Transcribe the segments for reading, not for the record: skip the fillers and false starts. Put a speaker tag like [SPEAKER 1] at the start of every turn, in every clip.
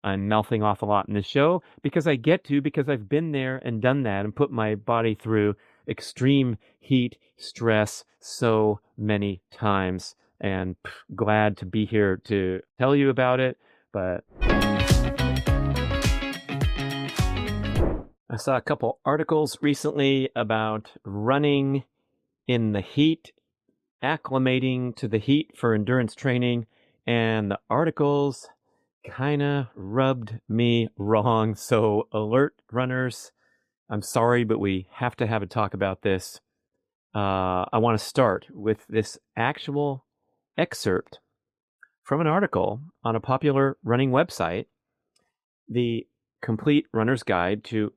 [SPEAKER 1] I'm mouthing off a lot in this show because because I've been there and done that and put my body through extreme heat stress so many times. And glad to be here to tell you about it. But I saw a couple articles recently about running in the heat, acclimating to the heat for endurance training, and the articles kind of rubbed me wrong. So, alert runners, I'm sorry, but we have to have a talk about this. I want to start with this actual excerpt from an article on a popular running website, The Complete Runner's Guide to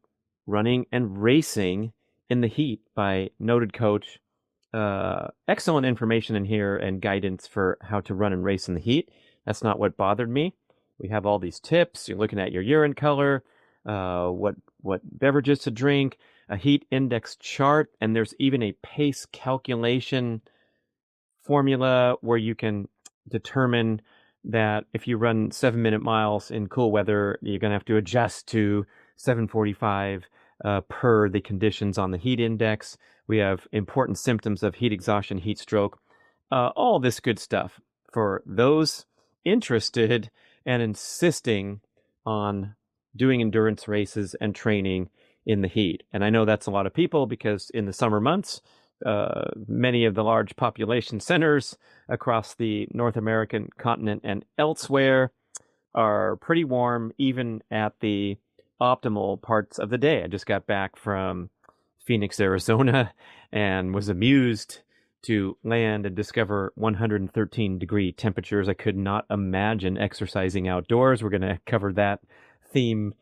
[SPEAKER 1] Running and Racing in the Heat by noted coach. Excellent information in here and guidance for how to run and race in the heat. That's not what bothered me. We have all these tips. You're looking at your urine color, what beverages to drink, a heat index chart, and there's even a pace calculation formula where you can determine that if you run 7-minute miles in cool weather, you're going to have to adjust to 7:45 per the conditions on the heat index. We have important symptoms of heat exhaustion, heat stroke, all this good stuff for those interested and insisting on doing endurance races and training in the heat. And I know that's a lot of people because in the summer months, many of the large population centers across the North American continent and elsewhere are pretty warm, even at the optimal parts of the day. I just got back from Phoenix, Arizona, and was amused to land and discover 113-degree temperatures. I could not imagine exercising outdoors. We're going to cover that theme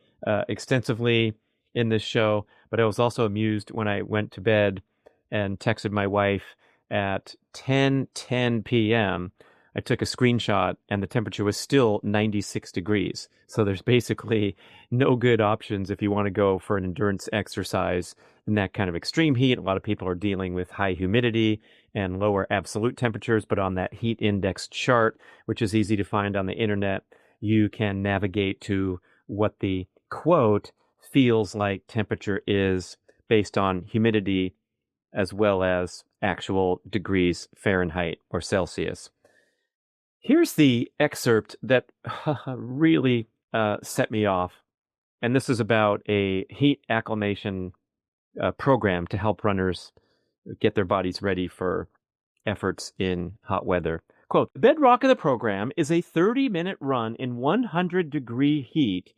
[SPEAKER 1] extensively in this show. But I was also amused when I went to bed and texted my wife at 10:10 p.m. I took a screenshot and the temperature was still 96 degrees. So there's basically no good options if you want to go for an endurance exercise in that kind of extreme heat. A lot of people are dealing with high humidity and lower absolute temperatures, but on that heat index chart, which is easy to find on the internet, you can navigate to what the quote feels like temperature is based on humidity as well as actual degrees Fahrenheit or Celsius. Here's the excerpt that really set me off. And this is about a heat acclimation program to help runners get their bodies ready for efforts in hot weather. Quote, the bedrock of the program is a 30-minute run in 100-degree heat,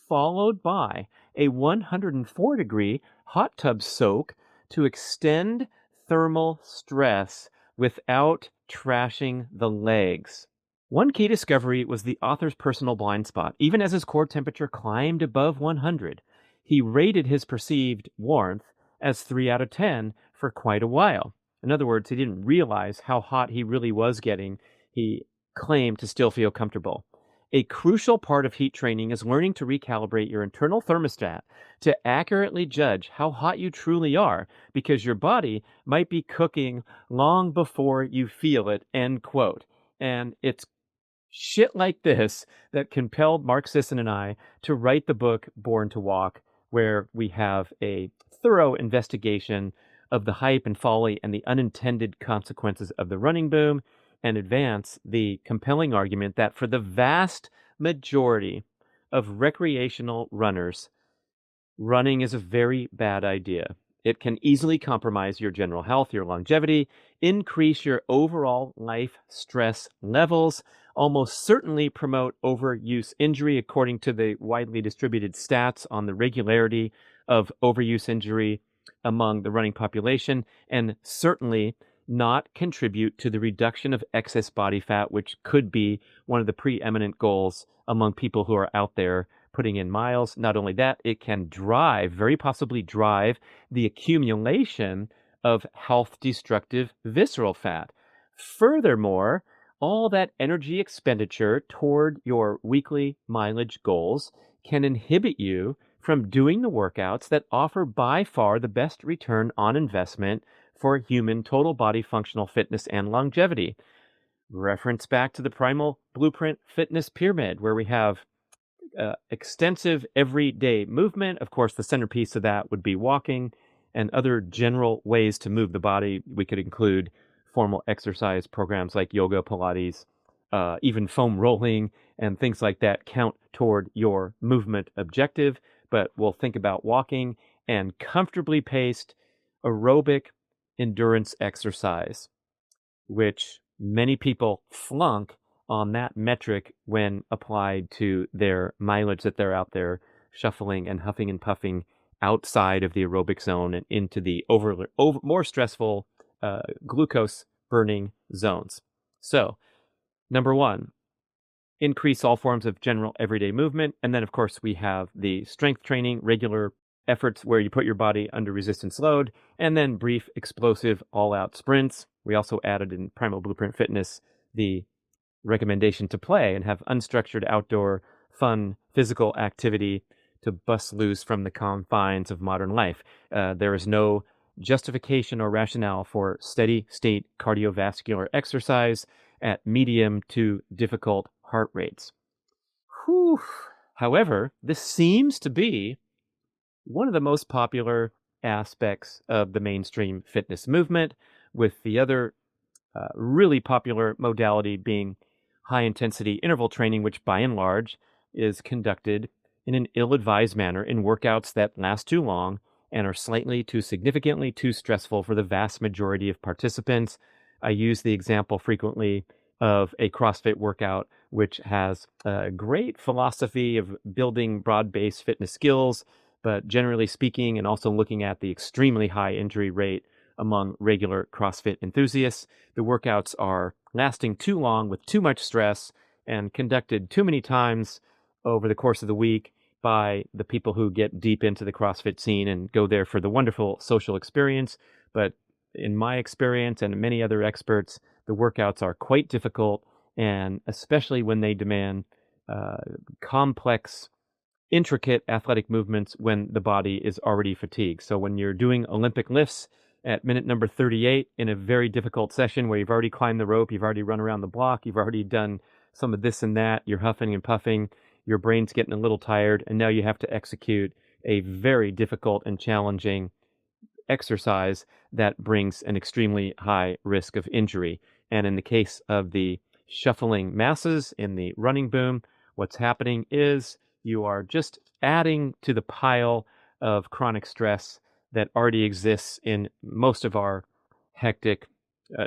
[SPEAKER 1] followed by a 104-degree hot tub soak to extend thermal stress without trashing the legs. One key discovery was the author's personal blind spot. Even as his core temperature climbed above 100, he rated his perceived warmth as 3 out of 10 for quite a while. In other words, he didn't realize how hot he really was getting. He claimed to still feel comfortable. A crucial part of heat training is learning to recalibrate your internal thermostat to accurately judge how hot you truly are, because your body might be cooking long before you feel it, end quote. And it's shit like this that compelled Mark Sisson and I to write the book Born to Walk, where we have a thorough investigation of the hype and folly and the unintended consequences of the running boom, and advance the compelling argument that for the vast majority of recreational runners, running is a very bad idea. It can easily compromise your general health, your longevity, increase your overall life stress levels, almost certainly promote overuse injury, according to the widely distributed stats on the regularity of overuse injury among the running population, and certainly not contribute to the reduction of excess body fat, which could be one of the preeminent goals among people who are out there putting in miles. Not only that, it can very possibly drive the accumulation of health-destructive visceral fat. Furthermore, all that energy expenditure toward your weekly mileage goals can inhibit you from doing the workouts that offer by far the best return on investment for human total body functional fitness and longevity. Reference back to the Primal Blueprint Fitness Pyramid, where we have extensive everyday movement. Of course, the centerpiece of that would be walking and other general ways to move the body. We could include formal exercise programs like yoga, Pilates, even foam rolling and things like that count toward your movement objective. But we'll think about walking and comfortably paced aerobic endurance exercise, which many people flunk on that metric when applied to their mileage that they're out there shuffling and huffing and puffing outside of the aerobic zone and into the more stressful glucose burning zones. So, number one, increase all forms of general everyday movement. And then, of course, we have the strength training, regular efforts where you put your body under resistance load, and then brief, explosive, all-out sprints. We also added in Primal Blueprint Fitness the recommendation to play and have unstructured outdoor fun physical activity to bust loose from the confines of modern life. There is no justification or rationale for steady state cardiovascular exercise at medium to difficult heart rates. Whew. However, this seems to be one of the most popular aspects of the mainstream fitness movement, with the other really popular modality being high-intensity interval training, which by and large is conducted in an ill-advised manner in workouts that last too long and are slightly too significantly too stressful for the vast majority of participants. I use the example frequently of a CrossFit workout, which has a great philosophy of building broad-based fitness skills, but generally speaking, and also looking at the extremely high injury rate among regular CrossFit enthusiasts, the workouts are lasting too long with too much stress and conducted too many times over the course of the week by the people who get deep into the CrossFit scene and go there for the wonderful social experience. But in my experience and many other experts, the workouts are quite difficult, and especially when they demand complex, intricate athletic movements when the body is already fatigued. So when you're doing Olympic lifts at minute number 38 in a very difficult session where you've already climbed the rope, you've already run around the block, you've already done some of this and that, you're huffing and puffing, your brain's getting a little tired, and now you have to execute a very difficult and challenging exercise that brings an extremely high risk of injury. And in the case of the shuffling masses in the running boom, what's happening is you are just adding to the pile of chronic stress that already exists in most of our hectic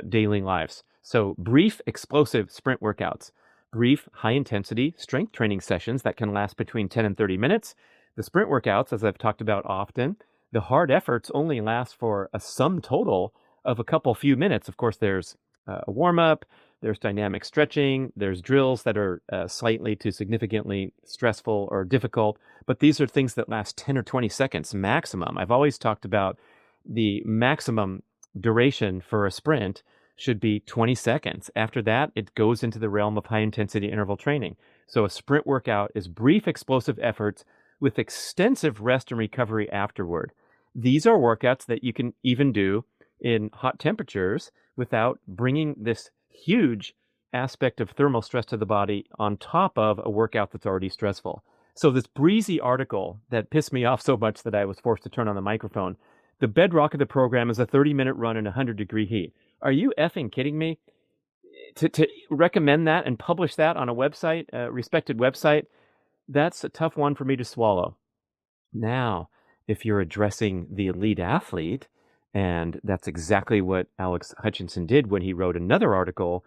[SPEAKER 1] daily lives. So brief, explosive sprint workouts, brief, high-intensity strength training sessions that can last between 10 and 30 minutes. The sprint workouts, as I've talked about often, the hard efforts only last for a sum total of a couple few minutes. Of course, there's a warm-up, there's dynamic stretching, there's drills that are slightly to significantly stressful or difficult, but these are things that last 10 or 20 seconds maximum. I've always talked about the maximum duration for a sprint should be 20 seconds. After that, it goes into the realm of high-intensity interval training. So a sprint workout is brief, explosive efforts with extensive rest and recovery afterward. These are workouts that you can even do in hot temperatures without bringing this huge aspect of thermal stress to the body on top of a workout that's already stressful. So this breezy article that pissed me off so much that I was forced to turn on the microphone, the bedrock of the program is a 30-minute run in 100-degree heat. Are you effing kidding me? To recommend that and publish that on a website, a respected website, that's a tough one for me to swallow. Now, if you're addressing the elite athlete, and that's exactly what Alex Hutchinson did when he wrote another article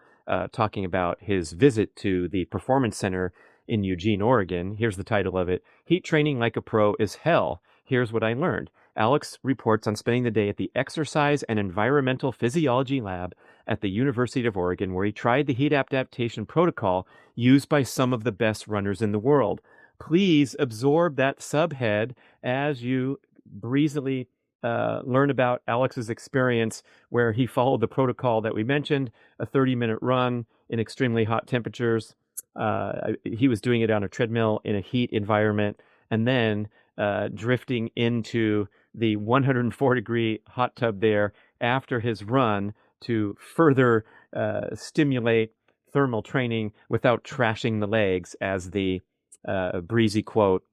[SPEAKER 1] talking about his visit to the Performance Center in Eugene, Oregon. Here's the title of it: Heat Training Like a Pro is Hell. Here's what I learned. Alex reports on spending the day at the Exercise and Environmental Physiology Lab at the University of Oregon, where he tried the heat adaptation protocol used by some of the best runners in the world. Please absorb that subhead as you breezily learn about Alex's experience, where he followed the protocol that we mentioned, a 30-minute run in extremely hot temperatures. He was doing it on a treadmill in a heat environment, and then drifting into the 104-degree hot tub there after his run to further stimulate thermal training without trashing the legs, as the breezy quote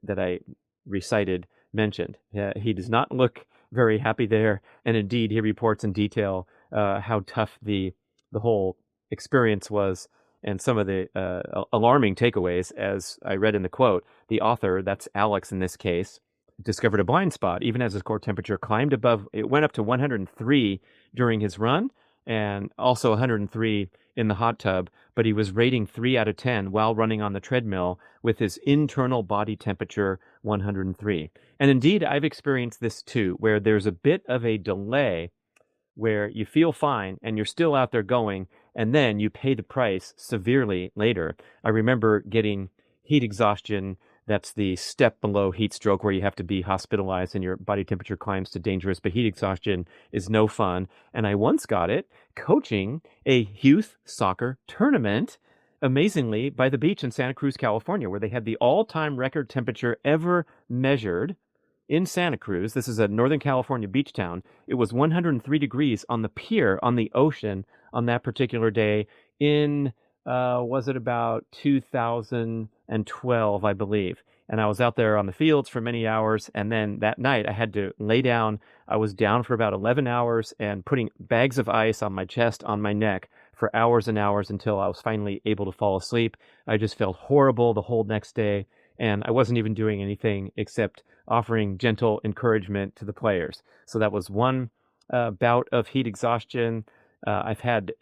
[SPEAKER 1] that I recited mentioned. He does not look very happy there, and indeed, he reports in detail how tough the whole experience was, and some of the alarming takeaways. As I read in the quote, the author, that's Alex in this case, discovered a blind spot. Even as his core temperature climbed above, it went up to 103 during his run, and also 103 in the hot tub, but he was rating 3 out of 10 while running on the treadmill with his internal body temperature 103. And indeed, I've experienced this too, where there's a bit of a delay where you feel fine and you're still out there going, and then you pay the price severely later. I remember getting heat exhaustion. That's the step below heat stroke, where you have to be hospitalized and your body temperature climbs to dangerous, but heat exhaustion is no fun. And I once got it coaching a youth soccer tournament, amazingly, by the beach in Santa Cruz, California, where they had the all-time record temperature ever measured in Santa Cruz. This is a Northern California beach town. It was 103 degrees on the pier on the ocean on that particular day in, was it about 2012, I believe. And I was out there on the fields for many hours. And then that night I had to lay down. I was down for about 11 hours and putting bags of ice on my chest, on my neck for hours and hours until I was finally able to fall asleep. I just felt horrible the whole next day. And I wasn't even doing anything except offering gentle encouragement to the players. So that was one bout of heat exhaustion. I've had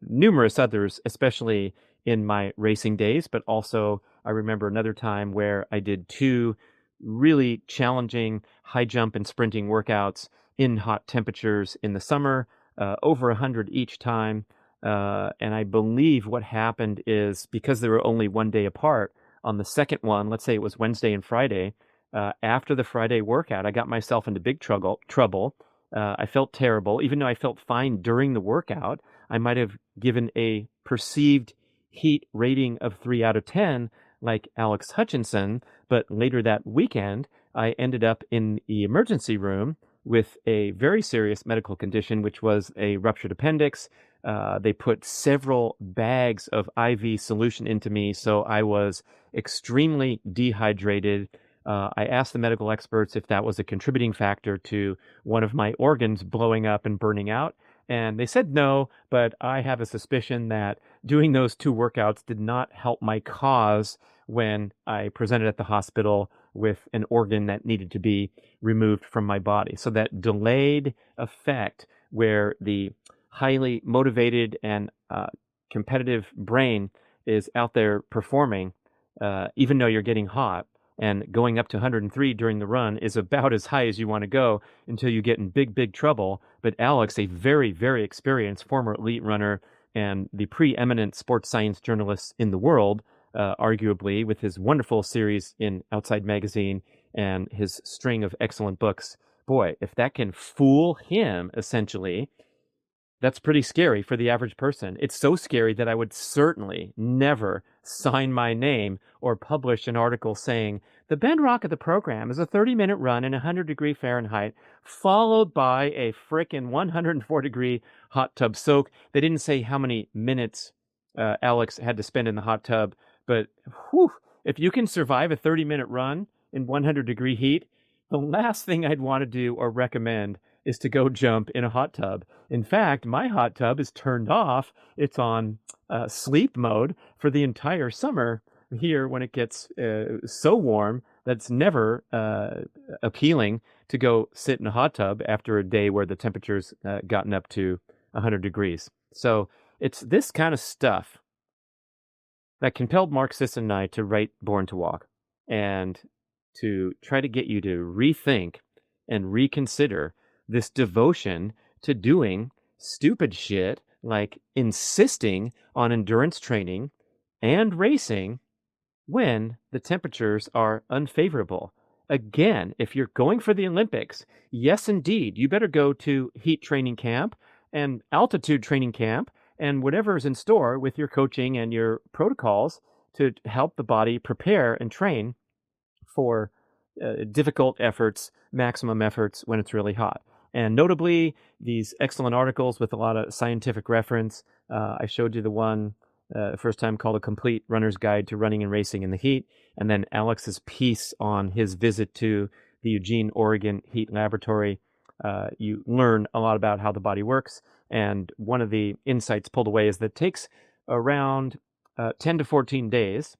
[SPEAKER 1] numerous others, especially in my racing days, but also I remember another time where I did 2 really challenging high jump and sprinting workouts in hot temperatures in the summer, over 100 each time. And I believe what happened is, because they were only one day apart, on the second one, let's say it was Wednesday and Friday, after the Friday workout, I got myself into big trouble. I felt terrible. Even though I felt fine during the workout, I might have given a perceived heat rating of 3 out of 10, like Alex Hutchinson. But later that weekend, I ended up in the emergency room with a very serious medical condition, which was a ruptured appendix. They put several bags of IV solution into me, so I was extremely dehydrated. I asked the medical experts if that was a contributing factor to one of my organs blowing up and burning out, and they said no, but I have a suspicion that doing those 2 workouts did not help my cause when I presented at the hospital with an organ that needed to be removed from my body. So that delayed effect, where the highly motivated and competitive brain is out there performing, even though you're getting hot, and going up to 103 during the run is about as high as you want to go until you get in big trouble. But Alex, a very, very experienced former elite runner and the preeminent sports science journalist in the world, arguably, with his wonderful series in Outside Magazine and his string of excellent books, boy, if that can fool him, essentially, that's pretty scary for the average person. It's so scary that I would certainly never sign my name or publish an article saying, the bedrock of the program is a 30-minute run in 100-degree Fahrenheit, followed by a frickin' 104-degree hot tub soak. They didn't say how many minutes Alex had to spend in the hot tub, but whew, if you can survive a 30-minute run in 100-degree heat, the last thing I'd want to do or recommend is to go jump in a hot tub. In fact, my hot tub is turned off. It's on sleep mode for the entire summer here when it gets so warm that's never appealing to go sit in a hot tub after a day where the temperature's gotten up to 100 degrees. So it's this kind of stuff that compelled Mark Sisson and I to write Born to Walk, and to try to get you to rethink and reconsider this devotion to doing stupid shit like insisting on endurance training and racing when the temperatures are unfavorable. Again, if you're going for the Olympics, yes, indeed, you better go to heat training camp and altitude training camp and whatever is in store with your coaching and your protocols to help the body prepare and train for difficult efforts, maximum efforts when it's really hot. And notably, these excellent articles with a lot of scientific reference. I showed you the one first time called A Complete Runner's Guide to Running and Racing in the Heat, and then Alex's piece on his visit to the Eugene, Oregon Heat Laboratory. You learn a lot about how the body works, and one of the insights pulled away is that it takes around 10 to 14 days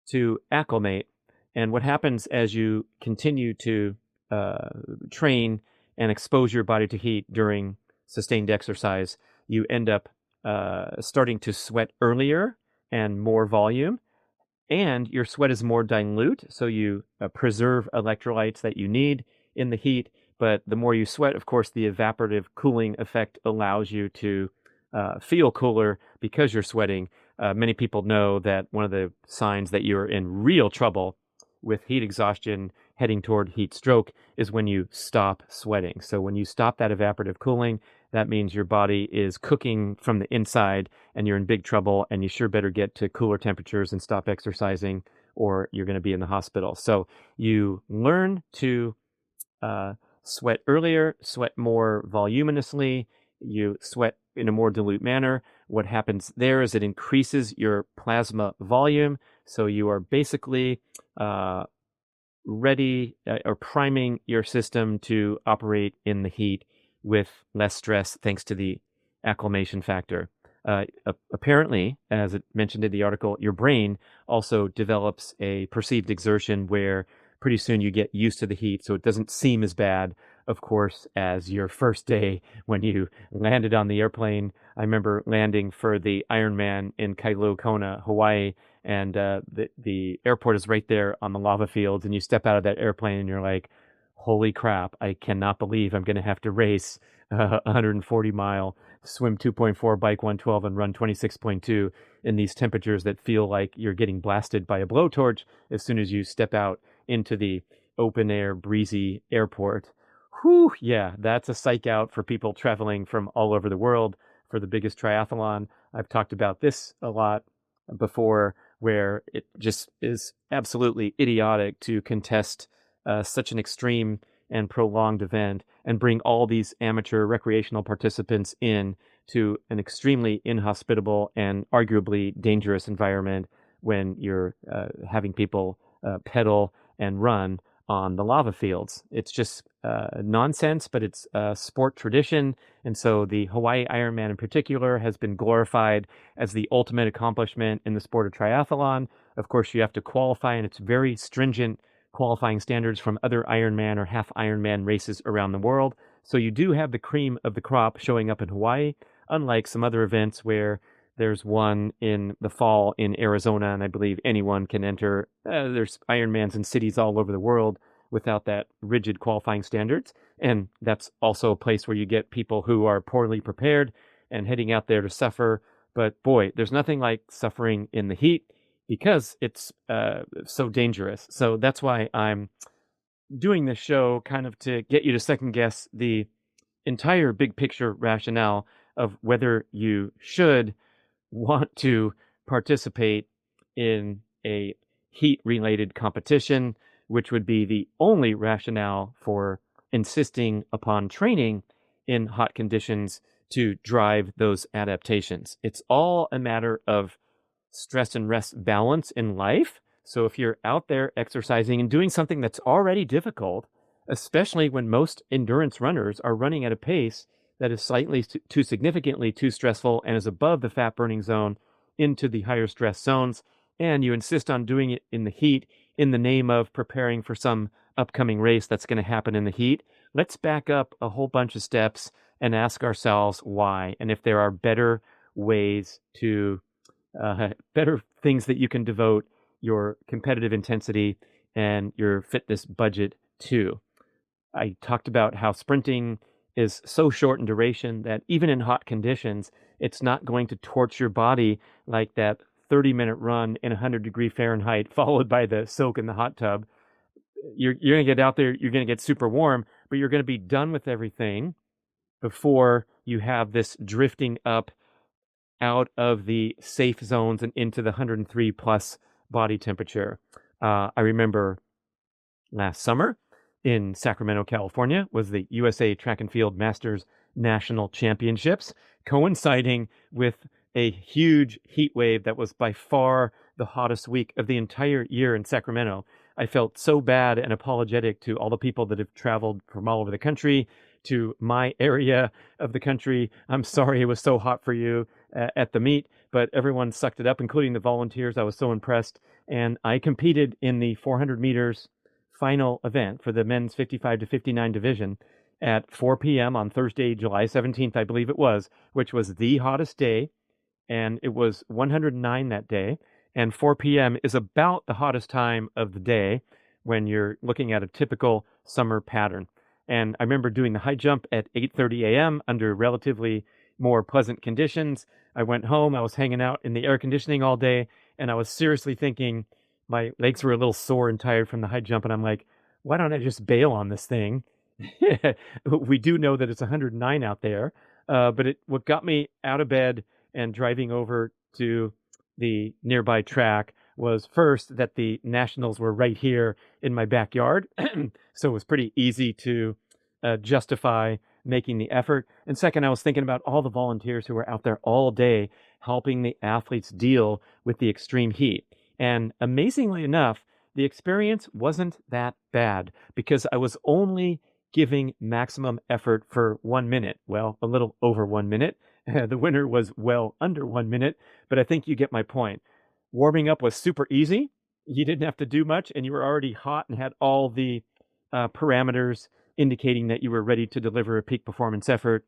[SPEAKER 1] to acclimate. And what happens as you continue to train and expose your body to heat during sustained exercise, you end up starting to sweat earlier and more volume, and your sweat is more dilute, so you preserve electrolytes that you need in the heat. But the more you sweat, of course, the evaporative cooling effect allows you to feel cooler because you're sweating. Many people know that one of the signs that you're in real trouble with heat exhaustion heading toward heat stroke is when you stop sweating. So when you stop that evaporative cooling, that means your body is cooking from the inside and you're in big trouble, and you sure better get to cooler temperatures and stop exercising, or you're going to be in the hospital. So you learn to sweat earlier, sweat more voluminously, you sweat in a more dilute manner. What happens there is it increases your plasma volume. So you are basically ready or priming your system to operate in the heat with less stress thanks to the acclimation factor. Apparently, as it mentioned in the article, your brain also develops a perceived exertion where pretty soon you get used to the heat, so it doesn't seem as bad, of course, as your first day when you landed on the airplane. I remember landing for the Ironman in Kailua Kona, Hawaii, and the airport is right there on the lava fields, and you step out of that airplane and you're like, holy crap, I cannot believe I'm going to have to race 140-mile, swim 2.4, bike 112, and run 26.2 in these temperatures that feel like you're getting blasted by a blowtorch as soon as you step out into the open air, breezy airport. Whew, yeah, that's a psych out for people traveling from all over the world for the biggest triathlon. I've talked about this a lot before, where it just is absolutely idiotic to contest such an extreme and prolonged event and bring all these amateur recreational participants in to an extremely inhospitable and arguably dangerous environment when you're having people pedal and run on the lava fields. It's just nonsense, but it's sport tradition. And so the Hawaii Ironman in particular has been glorified as the ultimate accomplishment in the sport of triathlon. Of course, you have to qualify, and it's very stringent qualifying standards from other Ironman or half Ironman races around the world. So you do have the cream of the crop showing up in Hawaii, unlike some other events where there's one in the fall in Arizona, and I believe anyone can enter. There's Ironmans in cities all over the world without that rigid qualifying standards. And that's also a place where you get people who are poorly prepared and heading out there to suffer. But boy, there's nothing like suffering in the heat because it's so dangerous. So that's why I'm doing this show, kind of to get you to second guess the entire big picture rationale of whether you should want to participate in a heat-related competition, which would be the only rationale for insisting upon training in hot conditions to drive those adaptations. It's all a matter of stress and rest balance in life. So if you're out there exercising and doing something that's already difficult, especially when most endurance runners are running at a pace that is slightly too significantly too stressful and is above the fat burning zone into the higher stress zones, and you insist on doing it in the heat in the name of preparing for some upcoming race that's going to happen in the heat, let's back up a whole bunch of steps and ask ourselves why, and if there are better ways to, better things that you can devote your competitive intensity and your fitness budget to. I talked about how sprinting is so short in duration that even in hot conditions, it's not going to torch your body like that 30-minute run in 100-degree Fahrenheit followed by the soak in the hot tub. You're going to get out there, you're going to get super warm, but you're going to be done with everything before you have this drifting up out of the safe zones and into the 103 plus body temperature. I remember last summer in Sacramento, California, was the USA Track and Field Masters National Championships, coinciding with a huge heat wave that was by far the hottest week of the entire year in Sacramento. I felt so bad and apologetic to all the people that have traveled from all over the country to my area of the country. I'm sorry it was so hot for you at the meet, but everyone sucked it up, including the volunteers. I was so impressed. And I competed in the 400 meters final event for the men's 55 to 59 division at 4 p.m. on Thursday, July 17th, I believe it was, which was the hottest day. And it was 109 that day. And 4 p.m. is about the hottest time of the day when you're looking at a typical summer pattern. And I remember doing the high jump at 8:30 a.m. under relatively more pleasant conditions. I went home, I was hanging out in the air conditioning all day, and I was seriously thinking my legs were a little sore and tired from the high jump, and I'm like, why don't I just bail on this thing? We do know that it's 109 out there, but what got me out of bed and driving over to the nearby track was first that the nationals were right here in my backyard, so it was pretty easy to justify making the effort. And second, I was thinking about all the volunteers who were out there all day helping the athletes deal with the extreme heat. And amazingly enough, the experience wasn't that bad because I was only giving maximum effort for 1 minute. Well, a little over 1 minute. The winner was well under 1 minute, but I think you get my point. Warming up was super easy. You didn't have to do much, and you were already hot and had all the parameters indicating that you were ready to deliver a peak performance effort.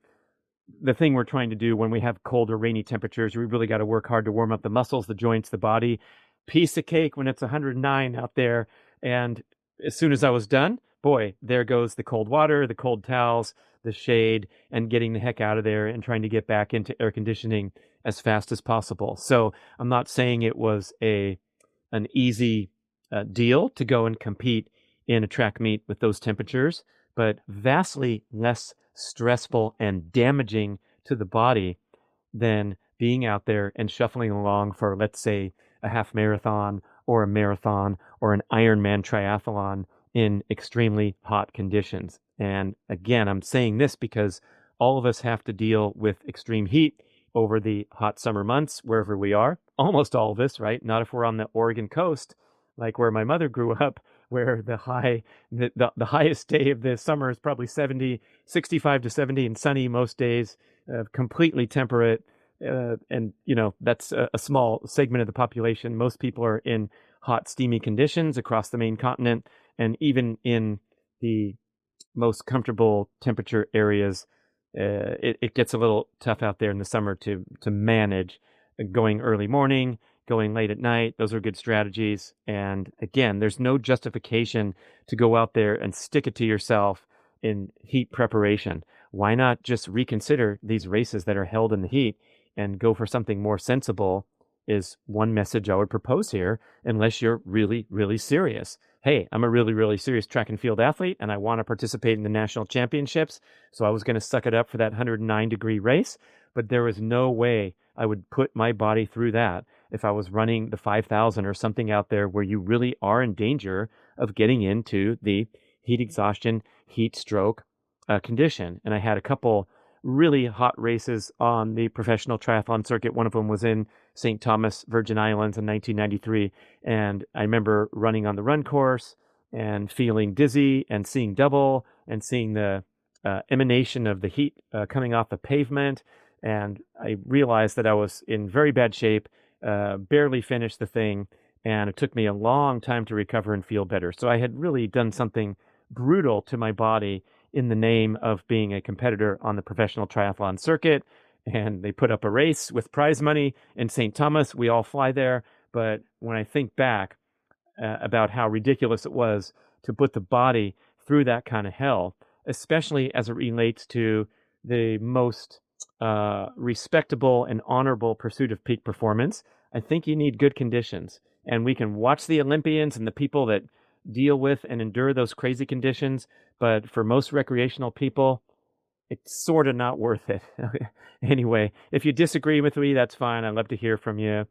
[SPEAKER 1] The thing we're trying to do when we have cold or rainy temperatures, we really got to work hard to warm up the muscles, the joints, the body. Piece of cake when it's 109 out there. And as soon as I was done, boy, there goes the cold water, the cold towels, the shade, and getting the heck out of there and trying to get back into air conditioning as fast as possible. So I'm not saying it was an easy deal to go and compete in a track meet with those temperatures, but vastly less stressful and damaging to the body than being out there and shuffling along for, let's say, a half marathon or a marathon or an Ironman triathlon in extremely hot conditions. And again, I'm saying this because all of us have to deal with extreme heat over the hot summer months, wherever we are. Almost all of us, right? Not if we're on the Oregon coast, like where my mother grew up, where the highest day of the summer is probably 65 to 70 and sunny most days, completely temperate. And, that's a small segment of the population. Most people are in hot, steamy conditions across the main continent. And even in the most comfortable temperature areas, it gets a little tough out there in the summer to manage going early morning, going late at night. Those are good strategies. And again, there's no justification to go out there and stick it to yourself in heat preparation. Why not just reconsider these races that are held in the heat and go for something more sensible is one message I would propose here, unless you're really, really serious. Hey, I'm a really, really serious track and field athlete, and I want to participate in the national championships, so I was going to suck it up for that 109-degree race, but there was no way I would put my body through that if I was running the 5,000 or something out there where you really are in danger of getting into the heat exhaustion, heat stroke condition. And I had a couple really hot races on the professional triathlon circuit. One of them was in St. Thomas, Virgin Islands in 1993. And I remember running on the run course and feeling dizzy and seeing double and seeing the emanation of the heat coming off the pavement. And I realized that I was in very bad shape, barely finished the thing, and it took me a long time to recover and feel better. So I had really done something brutal to my body in the name of being a competitor on the professional triathlon circuit. And they put up a race with prize money in St. Thomas. We all fly there. But when I think back about how ridiculous it was to put the body through that kind of hell, especially as it relates to the most respectable and honorable pursuit of peak performance, I think you need good conditions. And we can watch the Olympians and the people that deal with and endure those crazy conditions, but for most recreational people, it's sort of not worth it. Anyway, if you disagree with me, that's fine. I'd love to hear from you.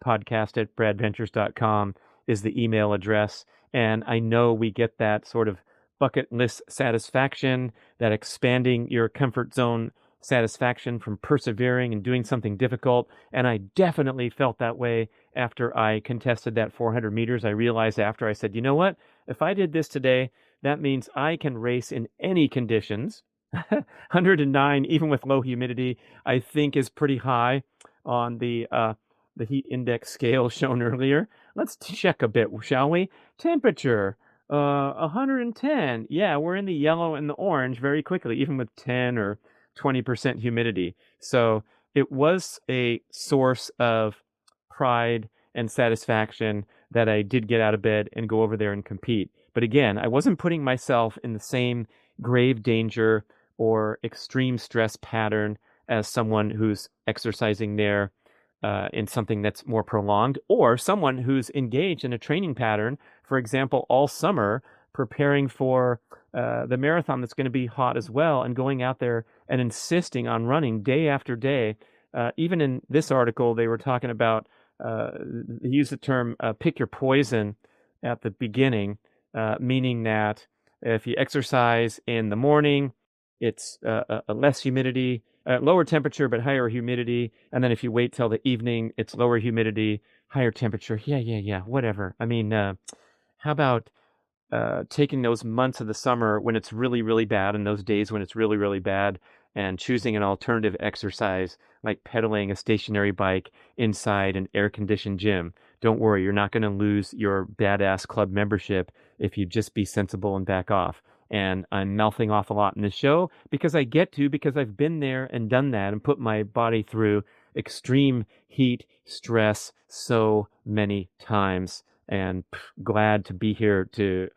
[SPEAKER 1] podcast@bradventures.com is the email address. And I know we get that sort of bucket list satisfaction, that expanding your comfort zone satisfaction from persevering and doing something difficult. And I definitely felt that way after I contested that 400 meters. I realized after, I said, you know what? If I did this today, that means I can race in any conditions. 109, even with low humidity, I think is pretty high on the heat index scale shown earlier. Let's check a bit, shall we? Temperature, 110. Yeah, we're in the yellow and the orange very quickly, even with 10 or 20% humidity. So it was a source of pride and satisfaction that I did get out of bed and go over there and compete. But again, I wasn't putting myself in the same grave danger or extreme stress pattern as someone who's exercising there in something that's more prolonged, or someone who's engaged in a training pattern, for example, all summer, preparing for the marathon that's going to be hot as well, and going out there and insisting on running day after day. Even in this article, they were talking about, they use the term pick your poison at the beginning, meaning that if you exercise in the morning, it's a less humidity, lower temperature, but higher humidity. And then if you wait till the evening, it's lower humidity, higher temperature. Yeah, whatever. I mean, how about taking those months of the summer when it's really, really bad, and those days when it's really, really bad, and choosing an alternative exercise like pedaling a stationary bike inside an air-conditioned gym. Don't worry, you're not going to lose your badass club membership if you just be sensible and back off. And I'm mouthing off a lot in this show because because I've been there and done that and put my body through extreme heat stress so many times. And glad to be here to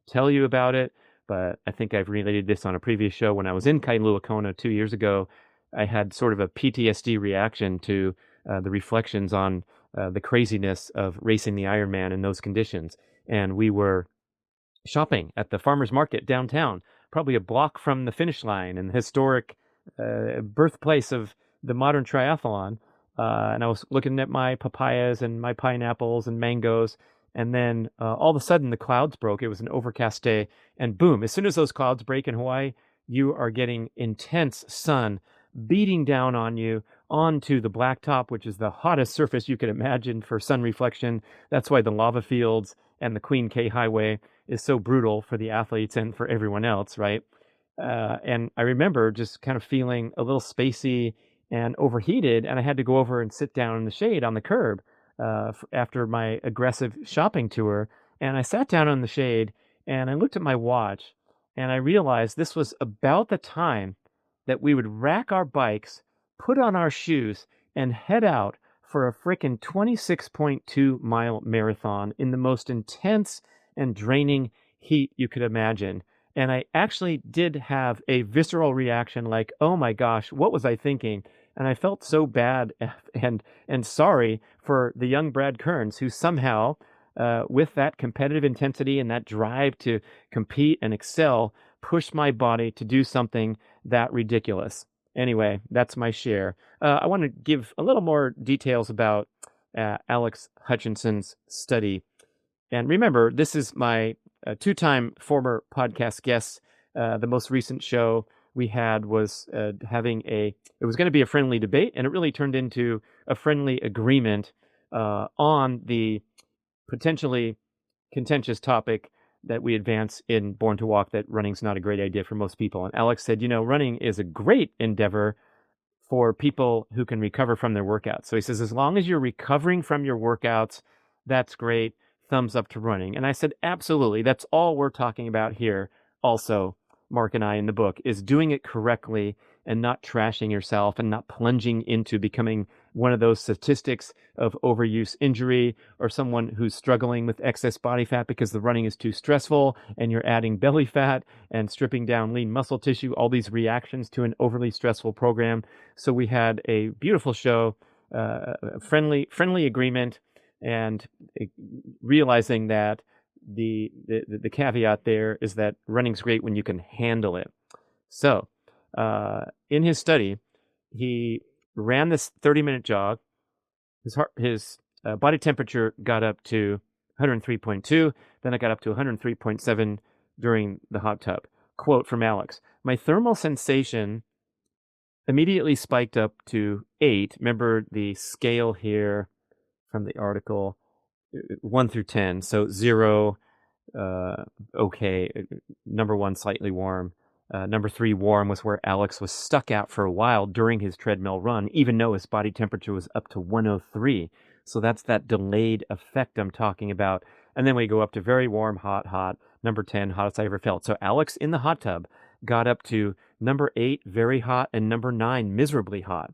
[SPEAKER 1] tell you about it. But I think I've related this on a previous show. When I was in Kailua Kona 2 years ago, I had sort of a PTSD reaction to the reflections on the craziness of racing the Ironman in those conditions. And we were shopping at the farmer's market downtown, probably a block from the finish line and the historic birthplace of the modern triathlon. And I was looking at my papayas and my pineapples and mangoes. And then all of a sudden the clouds broke. It was an overcast day. And boom, as soon as those clouds break in Hawaii, you are getting intense sun beating down on you onto the blacktop, which is the hottest surface you could imagine for sun reflection. That's why the lava fields and the Queen K Highway is so brutal for the athletes and for everyone else, right? And I remember just kind of feeling a little spacey and overheated, and I had to go over and sit down in the shade on the curb after my aggressive shopping tour. And I sat down in the shade, and I looked at my watch, and I realized this was about the time that we would rack our bikes, put on our shoes, and head out for a frickin' 26.2-mile marathon in the most intense and draining heat you could imagine. And I actually did have a visceral reaction like, oh my gosh, what was I thinking? And I felt so bad and sorry for the young Brad Kearns, who somehow, with that competitive intensity and that drive to compete and excel, pushed my body to do something that ridiculous. Anyway, that's my share. I want to give a little more details about Alex Hutchinson's study. And remember, this is my two-time former podcast guest. The most recent show we had was it was going to be a friendly debate, and it really turned into a friendly agreement on the potentially contentious topic that we advance in Born to Walk, that running's not a great idea for most people. And Alex said, running is a great endeavor for people who can recover from their workouts. So he says, as long as you're recovering from your workouts, that's great. Thumbs up to running. And I said, absolutely. That's all we're talking about here. Also, Mark and I in the book, is doing it correctly and not trashing yourself and not plunging into becoming one of those statistics of overuse injury, or someone who's struggling with excess body fat because the running is too stressful and you're adding belly fat and stripping down lean muscle tissue, all these reactions to an overly stressful program. So we had a beautiful show, friendly agreement, and realizing that the caveat there is that running's great when you can handle it. So in his study, he ran this 30-minute jog. His body temperature got up to 103.2. Then it got up to 103.7 during the hot tub. Quote from Alex: "My thermal sensation immediately spiked up to 8. Remember the scale here from the article, 1 through 10. So 0, okay. Number 1, slightly warm. Number 3, warm, was where Alex was stuck at for a while during his treadmill run, even though his body temperature was up to 103. So that's that delayed effect I'm talking about. And then we go up to very warm, hot, hot. Number 10, hottest I ever felt. So Alex in the hot tub got up to number 8, very hot, and number 9, miserably hot.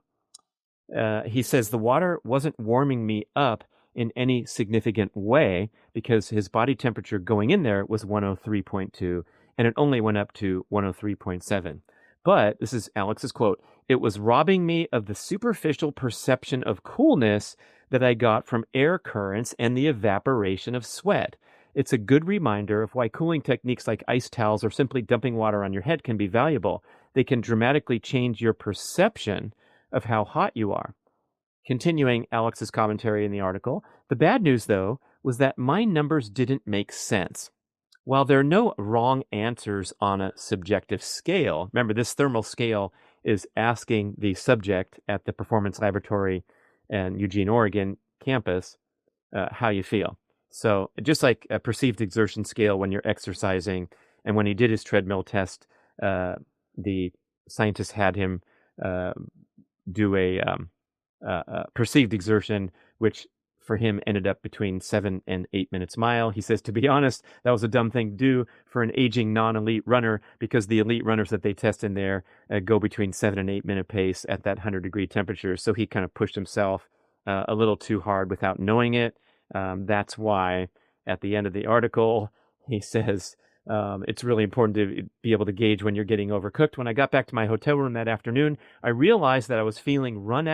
[SPEAKER 1] He says the water wasn't warming me up in any significant way because his body temperature going in there was 103.2 and it only went up to 103.7. But this is Alex's quote: "It was robbing me of the superficial perception of coolness that I got from air currents and the evaporation of sweat. It's a good reminder of why cooling techniques like ice towels or simply dumping water on your head can be valuable. They can dramatically change your perception of how hot you are." Continuing Alex's commentary in the article, the bad news, though, was that my numbers didn't make sense. While there are no wrong answers on a subjective scale, remember this thermal scale is asking the subject at the Performance Laboratory and Eugene, Oregon campus how you feel. So just like a perceived exertion scale when you're exercising, and when he did his treadmill test, the scientists had him do a perceived exertion, which for him ended up between 7 and 8 minutes a mile. He says, to be honest, that was a dumb thing to do for an aging non-elite runner, because the elite runners that they test in there go between 7 and 8 minute pace at that 100-degree temperature. So he kind of pushed himself a little too hard without knowing it. That's why at the end of the article, he says, it's really important to be able to gauge when you're getting overcooked. When I got back to my hotel room that afternoon, I realized that I was feeling wrung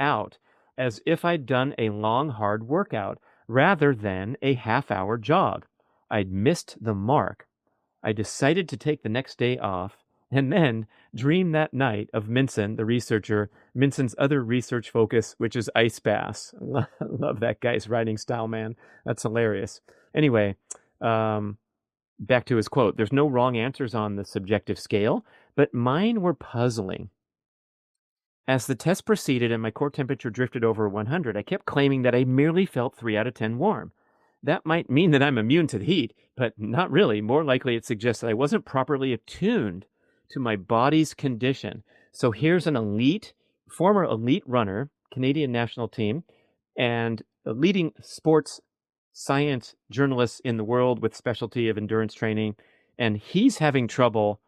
[SPEAKER 1] out, as if I'd done a long, hard workout rather than a half-hour jog. I'd missed the mark. I decided to take the next day off and then dreamed that night of Minson, the researcher, Minson's other research focus, which is ice baths. Love that guy's writing style, man. That's hilarious. Anyway, back to his quote. There's no wrong answers on the subjective scale, but mine were puzzling. As the test proceeded and my core temperature drifted over 100, I kept claiming that I merely felt 3 out of 10 warm. That might mean that I'm immune to the heat, but not really. More likely, it suggests that I wasn't properly attuned to my body's condition. So here's an former elite runner, Canadian national team, and a leading sports science journalist in the world with specialty of endurance training, and he's having trouble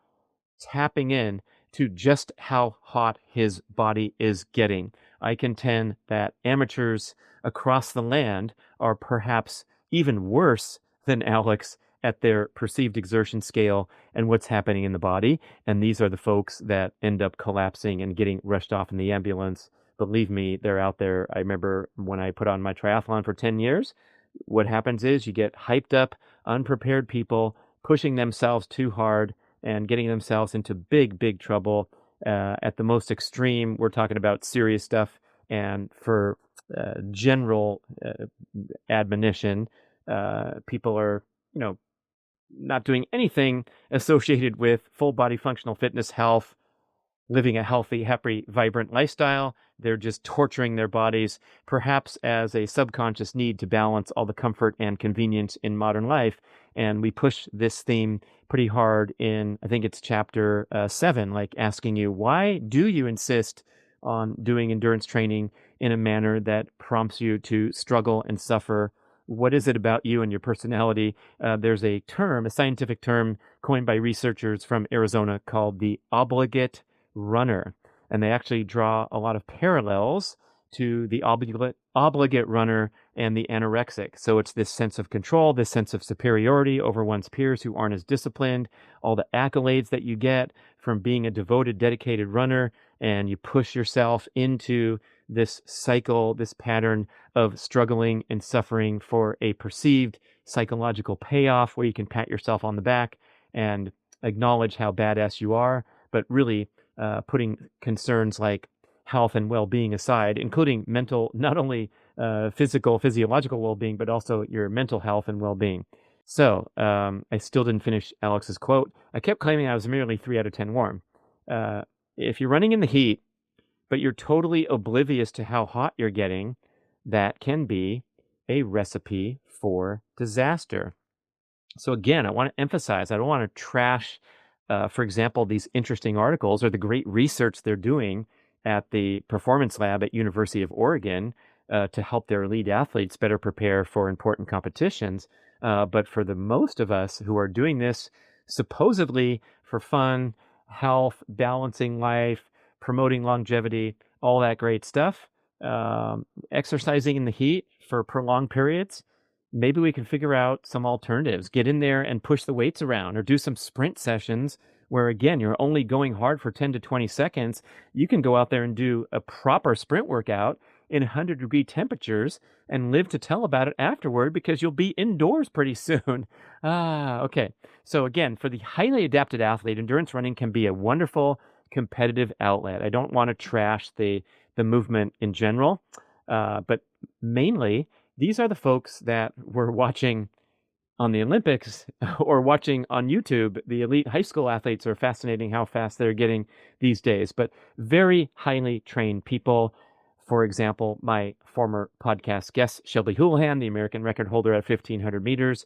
[SPEAKER 1] tapping in to just how hot his body is getting. I contend that amateurs across the land are perhaps even worse than Alex at their perceived exertion scale and what's happening in the body. And these are the folks that end up collapsing and getting rushed off in the ambulance. Believe me, they're out there. I remember when I put on my triathlon for 10 years, what happens is you get hyped up, unprepared people pushing themselves too hard and getting themselves into big, big trouble. At the most extreme, we're talking about serious stuff. And for general admonition, people are, not doing anything associated with full body functional fitness, health, living a healthy, happy, vibrant lifestyle. They're just torturing their bodies, perhaps as a subconscious need to balance all the comfort and convenience in modern life. And we push this theme pretty hard in, I think it's chapter 7, like asking you, why do you insist on doing endurance training in a manner that prompts you to struggle and suffer? What is it about you and your personality? There's a scientific term coined by researchers from Arizona called the obligate runner. And they actually draw a lot of parallels to the obligate runner and the anorexic. So it's this sense of control, this sense of superiority over one's peers who aren't as disciplined, all the accolades that you get from being a devoted, dedicated runner, and you push yourself into this cycle, this pattern of struggling and suffering for a perceived psychological payoff where you can pat yourself on the back and acknowledge how badass you are, but really putting concerns like health and well-being aside, including mental, not only physiological well-being, but also your mental health and well-being. So I still didn't finish Alex's quote. I kept claiming I was merely 3 out of 10 warm. if you're running in the heat, but you're totally oblivious to how hot you're getting, that can be a recipe for disaster. So again, I want to emphasize, I don't want to trash, for example, these interesting articles or the great research they're doing at the Performance Lab at University of Oregon to help their elite athletes better prepare for important competitions. But for the most of us who are doing this supposedly for fun, health, balancing life, promoting longevity, all that great stuff, exercising in the heat for prolonged periods, maybe we can figure out some alternatives. Get in there and push the weights around or do some sprint sessions where, again, you're only going hard for 10 to 20 seconds. You can go out there and do a proper sprint workout in 100-degree temperatures and live to tell about it afterward because you'll be indoors pretty soon. Okay. So again, for the highly adapted athlete, endurance running can be a wonderful competitive outlet. I don't want to trash the movement in general, but mainly these are the folks that were watching on the Olympics or watching on YouTube. The elite high school athletes are fascinating how fast they're getting these days, but very highly trained people. For example, my former podcast guest, Shelby Houlihan, the American record holder at 1,500 meters,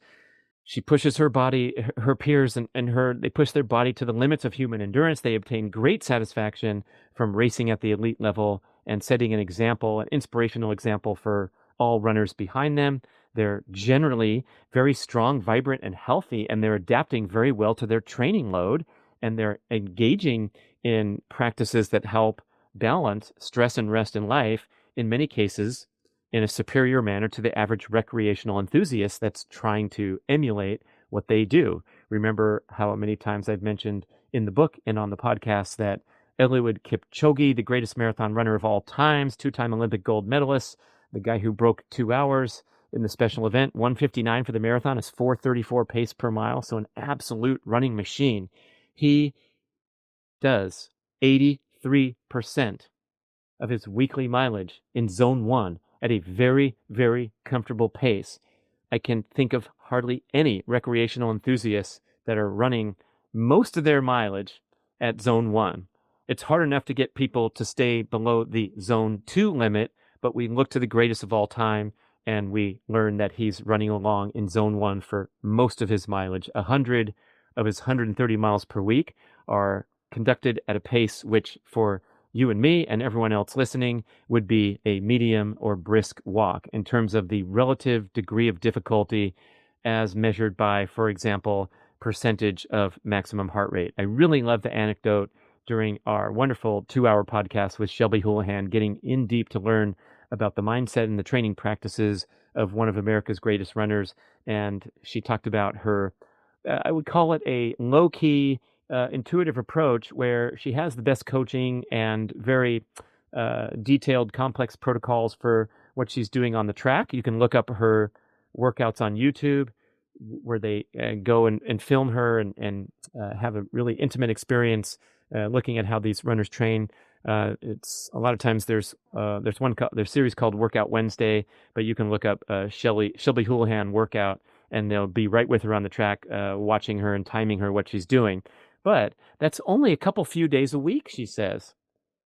[SPEAKER 1] she pushes her body, her peers and her, they push their body to the limits of human endurance. They obtain great satisfaction from racing at the elite level and setting an example, an inspirational example for all runners behind them. They're generally very strong, vibrant, and healthy, and they're adapting very well to their training load, and they're engaging in practices that help balance stress and rest in life, in many cases, in a superior manner to the average recreational enthusiast that's trying to emulate what they do. Remember how many times I've mentioned in the book and on the podcast that Eliud Kipchoge, the greatest marathon runner of all times, two-time Olympic gold medalist, the guy who broke 2 hours in the special event, 1:59 for the marathon, is 4:34 pace per mile, so an absolute running machine. He does 83% of his weekly mileage in zone 1 at a very, very comfortable pace. I can think of hardly any recreational enthusiasts that are running most of their mileage at zone 1. It's hard enough to get people to stay below the zone 2 limit, but we look to the greatest of all time and we learn that he's running along in zone 1 for most of his mileage. 100 of his 130 miles per week are conducted at a pace which, for you and me and everyone else listening, would be a medium or brisk walk in terms of the relative degree of difficulty as measured by, for example, percentage of maximum heart rate. I really love the anecdote during our wonderful 2-hour podcast with Shelby Houlihan, getting in deep to learn about the mindset and the training practices of one of America's greatest runners. And she talked about her, I would call it a low-key, intuitive approach where she has the best coaching and very detailed, complex protocols for what she's doing on the track. You can look up her workouts on YouTube where they go and film her and have a really intimate experience looking at how these runners train. It's a lot of times there's series called Workout Wednesday, but you can look up Shelby Houlihan workout and they'll be right with her on the track, watching her and timing her what she's doing. But that's only a couple few days a week, she says.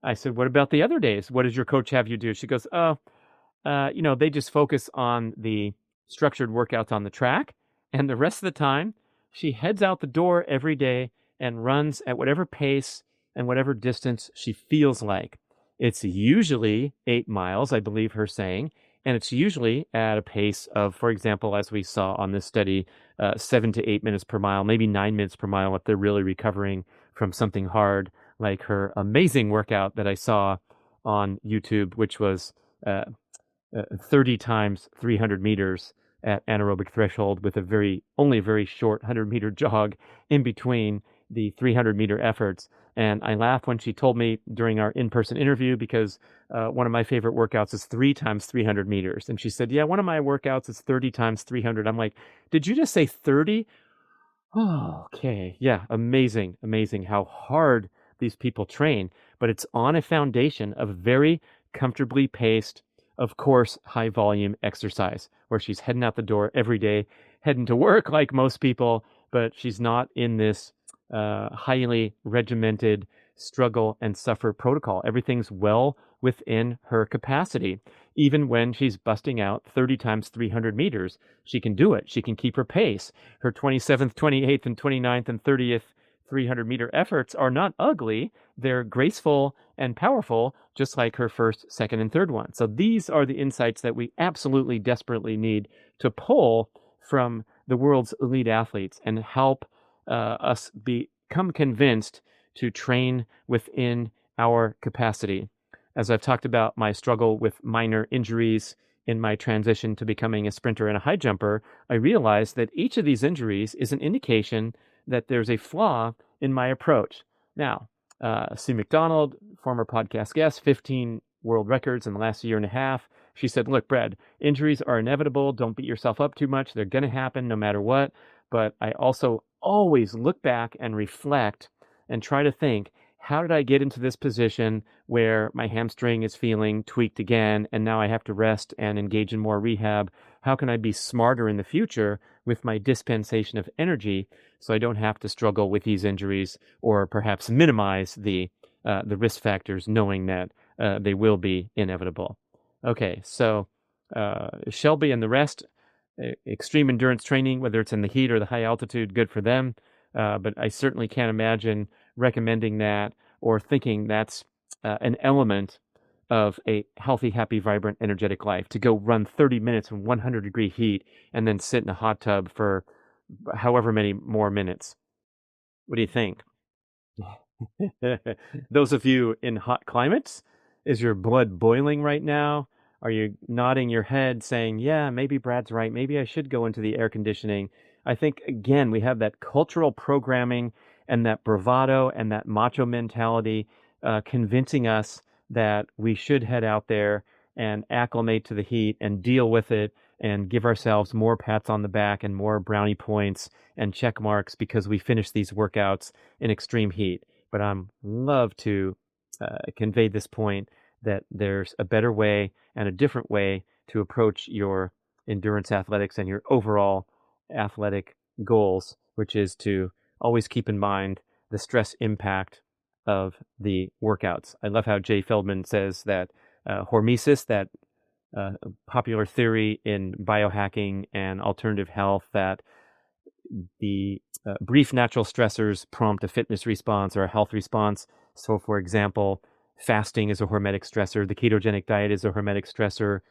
[SPEAKER 1] I said, what about the other days? What does your coach have you do? She goes, they just focus on the structured workouts on the track. And the rest of the time, she heads out the door every day and runs at whatever pace and whatever distance she feels like. It's usually 8 miles, I believe her saying, and it's usually at a pace of, for example, as we saw on this study, 7 to 8 minutes per mile, maybe 9 minutes per mile if they're really recovering from something hard, like her amazing workout that I saw on YouTube, which was 30 times 300 meters at anaerobic threshold with only a very short 100-meter jog in between the 300-meter efforts. And I laughed when she told me during our in-person interview because one of my favorite workouts is 3 times 300 meters. And she said, yeah, one of my workouts is 30 times 300. I'm like, did you just say 30? Oh, okay. Yeah, amazing how hard these people train. But it's on a foundation of very comfortably paced, of course, high volume exercise where she's heading out the door every day, heading to work like most people, but she's not in this highly regimented, struggle and suffer protocol. Everything's well within her capacity. Even when she's busting out 30 times 300 meters, she can do it. She can keep her pace. Her 27th, 28th, and 29th, and 30th 300-meter efforts are not ugly. They're graceful and powerful, just like her first, second, and third one. So these are the insights that we absolutely desperately need to pull from the world's elite athletes and help us become convinced to train within our capacity. As I've talked about my struggle with minor injuries in my transition to becoming a sprinter and a high jumper, I realized that each of these injuries is an indication that there's a flaw in my approach. Now, Sue McDonald, former podcast guest, 15 world records in the last year and a half. She said, look, Brad, injuries are inevitable. Don't beat yourself up too much. They're going to happen no matter what. But I also always look back and reflect and try to think, how did I get into this position where my hamstring is feeling tweaked again, and now I have to rest and engage in more rehab? How can I be smarter in the future with my dispensation of energy so I don't have to struggle with these injuries, or perhaps minimize the risk factors, knowing that they will be inevitable? Okay, so Shelby and the rest, extreme endurance training, whether it's in the heat or the high altitude, good for them. But I certainly can't imagine recommending that or thinking that's an element of a healthy, happy, vibrant, energetic life, to go run 30 minutes in 100-degree heat and then sit in a hot tub for however many more minutes. What do you think? Those of you in hot climates, is your blood boiling right now? Are you nodding your head saying, yeah, maybe Brad's right. Maybe I should go into the air conditioning? I think, again, we have that cultural programming and that bravado and that macho mentality convincing us that we should head out there and acclimate to the heat and deal with it and give ourselves more pats on the back and more brownie points and check marks because we finished these workouts in extreme heat. But I'm love to convey this point that there's a better way and a different way to approach your endurance athletics and your overall athletic goals, which is to always keep in mind the stress impact of the workouts. I love how Jay Feldman says that hormesis, that popular theory in biohacking and alternative health, that the brief natural stressors prompt a fitness response or a health response. So, for example, fasting is a hormetic stressor. The ketogenic diet is a hormetic stressor.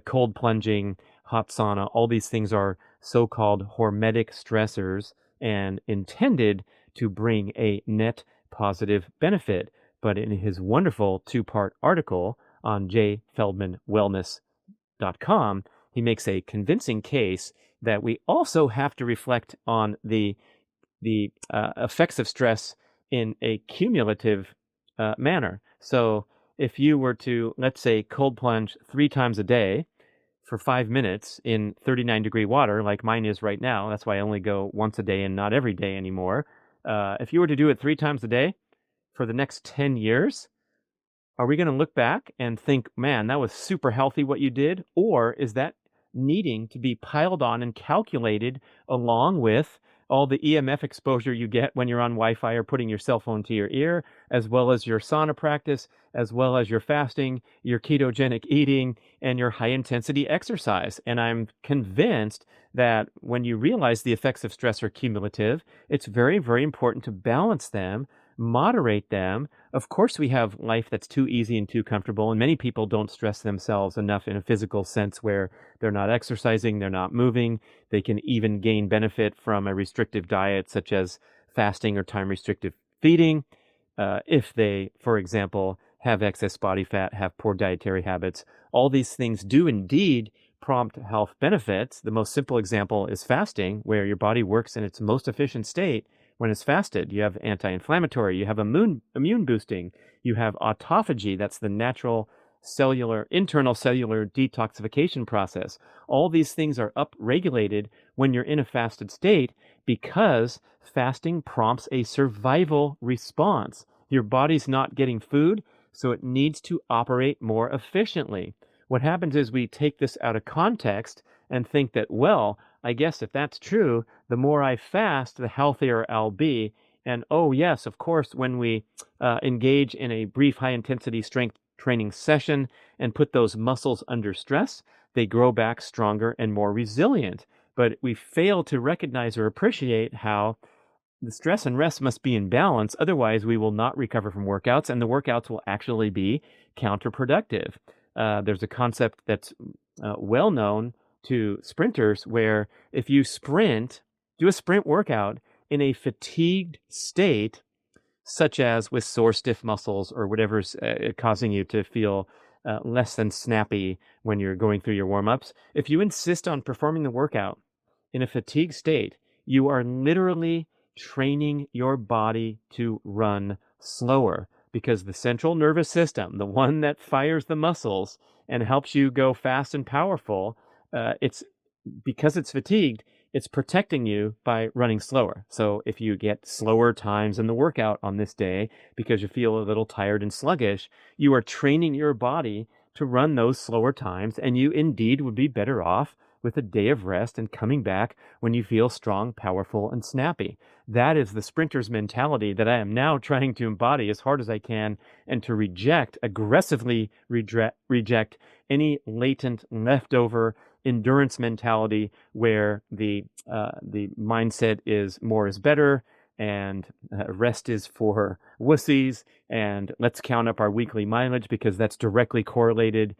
[SPEAKER 1] Cold plunging, hot sauna, all these things are so-called hormetic stressors and intended to bring a net positive benefit. But in his wonderful two-part article on jfeldmanwellness.com, he makes a convincing case that we also have to reflect on the effects of stress in a cumulative manner. So if you were to, let's say, cold plunge 3 times a day for 5 minutes in 39-degree water, like mine is right now, that's why I only go once a day and not every day anymore. If you were to do it 3 times a day for the next 10 years, are we going to look back and think, man, that was super healthy what you did? Or is that needing to be piled on and calculated along with all the EMF exposure you get when you're on Wi-Fi or putting your cell phone to your ear, as well as your sauna practice, as well as your fasting, your ketogenic eating, and your high-intensity exercise? And I'm convinced that when you realize the effects of stress are cumulative, it's very, very important to balance them, moderate them. Of course, we have life that's too easy and too comfortable, and many people don't stress themselves enough in a physical sense where they're not exercising, they're not moving. They can even gain benefit from a restrictive diet, such as fasting or time-restricted feeding. If they, for example, have excess body fat, have poor dietary habits, all these things do indeed prompt health benefits. The most simple example is fasting, where your body works in its most efficient state when it's fasted. You have anti-inflammatory, you have immune boosting, you have autophagy, that's the natural internal cellular detoxification process. All these things are upregulated when you're in a fasted state because fasting prompts a survival response. Your body's not getting food, so it needs to operate more efficiently. What happens is we take this out of context and think that, well, I guess if that's true, the more I fast, the healthier I'll be. And oh, yes, of course, when we engage in a brief high intensity strength training session and put those muscles under stress, they grow back stronger and more resilient. But we fail to recognize or appreciate how the stress and rest must be in balance. Otherwise, we will not recover from workouts, and the workouts will actually be counterproductive. There's a concept that's well known to sprinters where if you sprint, do a sprint workout in a fatigued state, such as with sore, stiff muscles or whatever's causing you to feel less than snappy when you're going through your warm-ups, if you insist on performing the workout in a fatigued state, you are literally training your body to run slower, because the central nervous system, the one that fires the muscles and helps you go fast and powerful, it's because it's fatigued, it's protecting you by running slower. So if you get slower times in the workout on this day because you feel a little tired and sluggish, you are training your body to run those slower times, and you indeed would be better off with a day of rest and coming back when you feel strong, powerful, and snappy. That is the sprinter's mentality that I am now trying to embody as hard as I can, and to aggressively reject any latent, leftover endurance mentality where the mindset is more is better, and rest is for wussies, and let's count up our weekly mileage because that's directly correlated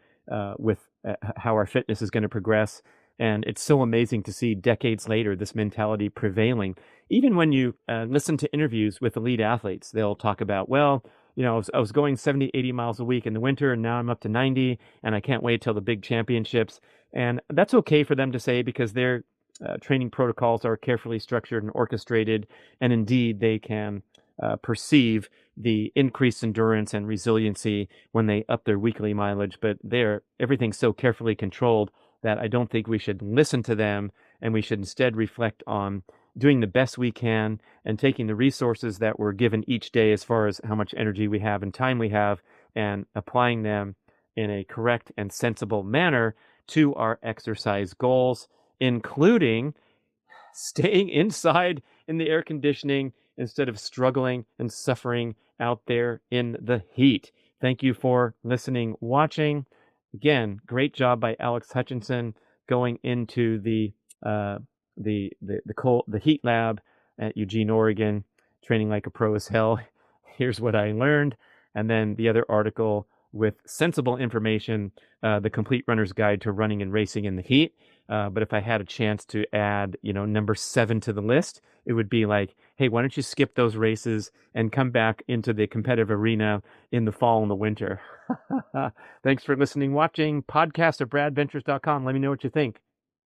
[SPEAKER 1] with how our fitness is going to progress. And it's so amazing to see decades later this mentality prevailing. Even when you listen to interviews with elite athletes, they'll talk about, well, I was going 70, 80 miles a week in the winter, and now I'm up to 90, and I can't wait till the big championships. And that's okay for them to say, because their training protocols are carefully structured and orchestrated, and indeed they can perceive the increased endurance and resiliency when they up their weekly mileage. But everything's so carefully controlled that I don't think we should listen to them, and we should instead reflect on doing the best we can and taking the resources that we're given each day as far as how much energy we have and time we have, and applying them in a correct and sensible manner to our exercise goals, including staying inside in the air conditioning instead of struggling and suffering out there in the heat. Thank you for listening, watching. Again, great job by Alex Hutchinson going into the heat lab at Eugene, Oregon, training like a pro as hell. Here's what I learned. And then the other article with sensible information, the Complete Runner's Guide to Running and Racing in the Heat. But if I had a chance to add, number 7 to the list, it would be like, hey, why don't you skip those races and come back into the competitive arena in the fall and the winter? Thanks for listening, watching. Podcast at bradventures.com. Let me know what you think.